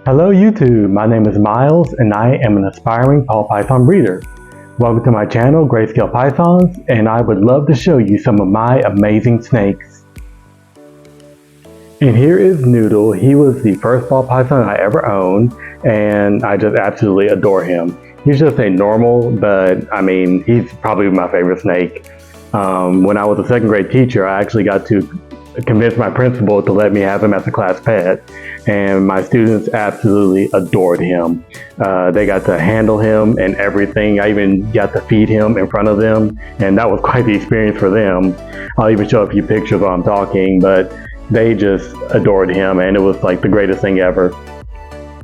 Hello YouTube, my name is Miles and I am an aspiring ball python breeder. Welcome to my channel, Grayscale Pythons, and I would love to show you some of my amazing snakes. And here is Noodle. He was the first ball python I ever owned and I just absolutely adore him. He's just a normal, but I mean, he's probably my favorite snake. When I was a second grade teacher, I actually got to convince my principal to let me have him as a class pet, and my students absolutely adored him. They got to handle him and everything. I even got to feed him in front of them, and that was quite the experience for them. I'll even show a few pictures while I'm talking, but they just adored him, and it was like the greatest thing ever.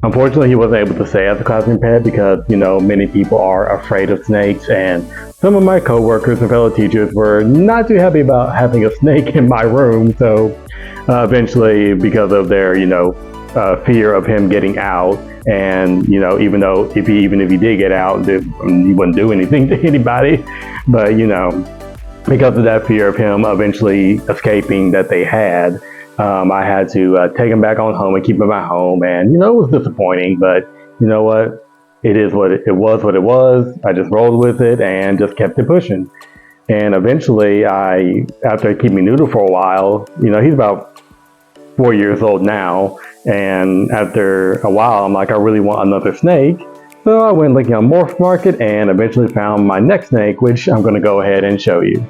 Unfortunately, he wasn't able to stay as a classroom pet because, you know, many people are afraid of snakes, and some of my coworkers and fellow teachers were not too happy about having a snake in my room. So eventually, because of their, fear of him getting out, and, even if he did get out, he wouldn't do anything to anybody. But, because of that fear of him eventually escaping that they had, I had to take him back on home and keep him at home, and it was disappointing, but you know what? It is what it was. What it was. I just rolled with it and just kept it pushing. And eventually, after keeping Noodle for a while, he's about 4 years old now, and after a while, I'm like, I really want another snake. So I went looking on Morph Market and eventually found my next snake, which I'm going to go ahead and show you.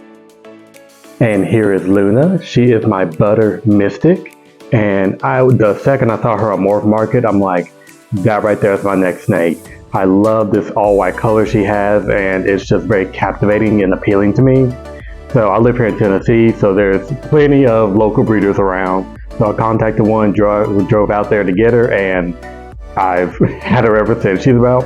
And here is Luna. She is my butter mystic, and the second I saw her on Morph Market, I'm like, that right there is my next snake. I love this all white color she has, and it's just very captivating and appealing to me. So I live here in Tennessee, so there's plenty of local breeders around. So I contacted one, drove out there to get her, and I've had her ever since. She's about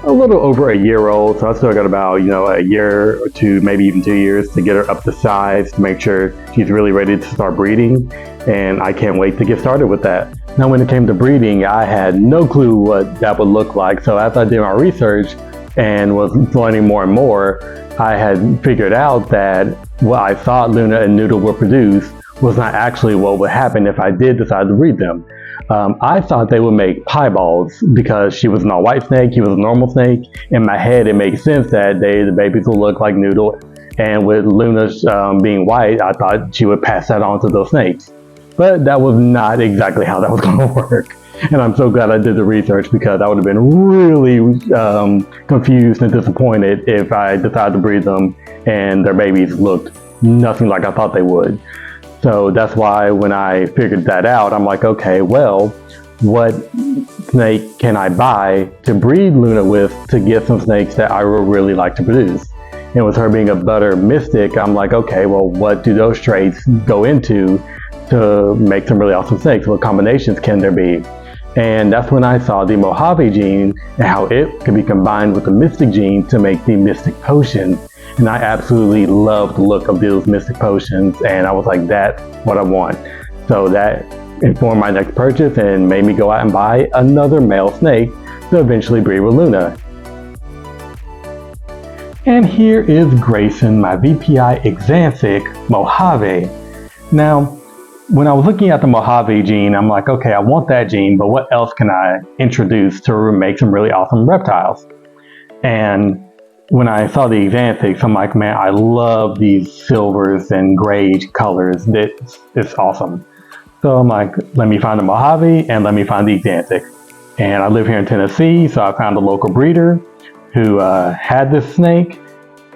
a little over a year old, so I still got about, a year or two, maybe even 2 years to get her up to size to make sure she's really ready to start breeding, and I can't wait to get started with that. Now, when it came to breeding, I had no clue what that would look like, so as I did my research and was learning more and more, I had figured out that what I thought Luna and Noodle would produce was not actually what would happen if I did decide to breed them. I thought they would make pieballs because she was an all-white snake, he was a normal snake. In my head, it makes sense that the babies will look like Noodle, and with Luna being white, I thought she would pass that on to those snakes. But that was not exactly how that was going to work. And I'm so glad I did the research, because I would have been really confused and disappointed if I decided to breed them and their babies looked nothing like I thought they would. So that's why when I figured that out, I'm like, okay, well, what snake can I buy to breed Luna with to get some snakes that I would really like to produce? And with her being a butter mystic, I'm like, okay, well, what do those traits go into to make some really awesome snakes? What combinations can there be? And that's when I saw the Mojave gene and how it could be combined with the Mystic gene to make the Mystic potions. And I absolutely love the look of those Mystic potions, and I was like, that's what I want. So that informed my next purchase and made me go out and buy another male snake to eventually breed with Luna. And here is Grayson, my VPI Exanthic Mojave. Now, when I was looking at the Mojave gene, I'm like, okay, I want that gene, but what else can I introduce to make some really awesome reptiles? And when I saw the Exanthics, I'm like, man, I love these silvers and gray colors. It's awesome. So I'm like, let me find the Mojave and let me find the Exanthic. And I live here in Tennessee, so I found a local breeder who had this snake.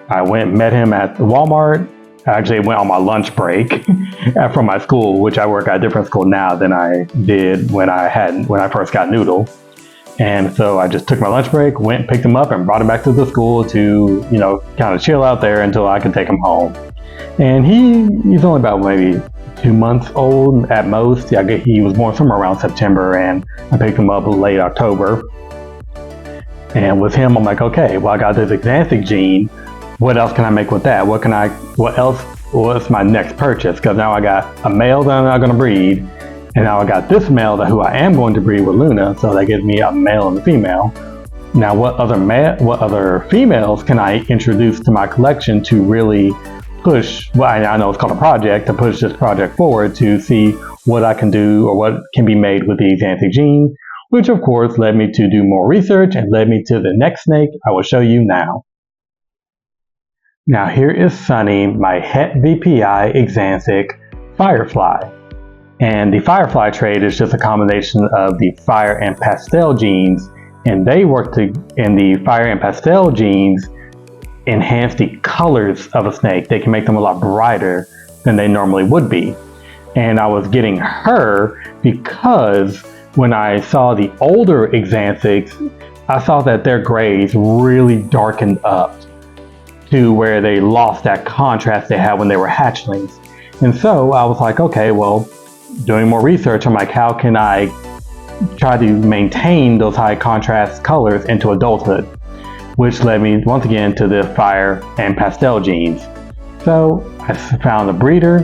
I went and met him at Walmart. I actually went on my lunch break from my school, which I work at a different school now than I did when I first got Noodle. And so I just took my lunch break, went, picked him up, and brought him back to the school to, kind of chill out there until I could take him home. And he's only about maybe 2 months old at most. He was born somewhere around September, and I picked him up late October. And with him, I'm like, okay, well, I got this Exanthic gene. What else can I make with that? What's my next purchase? Because now I got a male that I'm not going to breed, and now I got this male who I am going to breed with Luna, so that gives me a male and a female. Now, what other females can I introduce to my collection to really push, well, I know it's called a project, to push this project forward to see what I can do or what can be made with the Exanthic gene, which of course led me to do more research and led me to the next snake I will show you now. Now here is Sunny, my het VPI Exanthic Firefly. And the Firefly trait is just a combination of the fire and pastel genes, and they work in the fire and pastel genes enhance the colors of a snake. They can make them a lot brighter than they normally would be. And I was getting her because when I saw the older Exanthics, I saw that their grays really darkened up to where they lost that contrast they had when they were hatchlings. And so I was like, okay, well, doing more research, I'm like, how can I try to maintain those high contrast colors into adulthood? Which led me once again to the fire and pastel genes. So I found a breeder,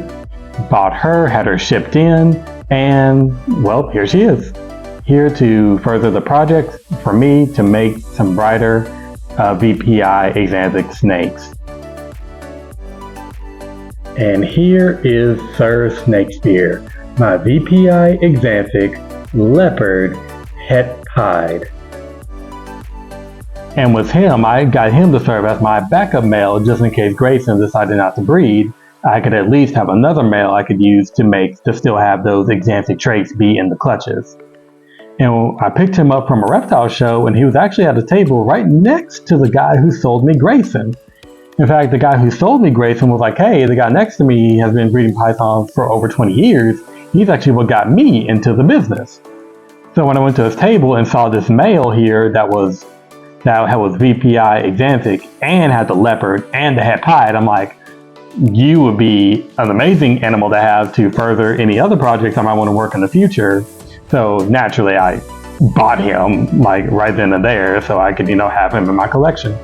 bought her, had her shipped in, and well, here she is. Here to further the project for me to make some brighter VPI Exanthic snakes. And here is Sir Snakespeare, my VPI Exanthic Leopard Het Pied. And with him, I got him to serve as my backup male just in case Grayson decided not to breed. I could at least have another male I could use to still have those Exanthic traits be in the clutches. And I picked him up from a reptile show, and he was actually at a table right next to the guy who sold me Grayson. In fact, the guy who sold me Grayson was like, hey, the guy next to me has been breeding pythons for over 20 years. He's actually what got me into the business. So when I went to his table and saw this male here that was VPI Exanthic and had the leopard and the het pied, I'm like, you would be an amazing animal to have to further any other projects I might want to work in the future. So naturally I bought him like right then and there so I could, have him in my collection.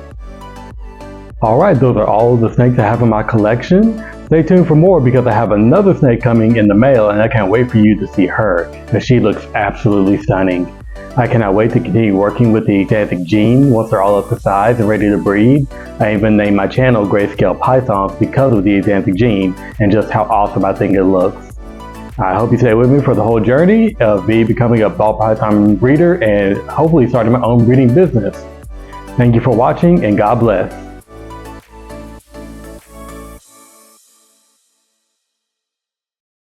Alright, those are all of the snakes I have in my collection. Stay tuned for more because I have another snake coming in the mail and I can't wait for you to see her, because she looks absolutely stunning. I cannot wait to continue working with the Exanthic gene once they're all up to size and ready to breed. I even named my channel Grayscale Pythons because of the Exanthic gene and just how awesome I think it looks. I hope you stay with me for the whole journey of me becoming a ball python breeder and hopefully starting my own breeding business. Thank you for watching and God bless.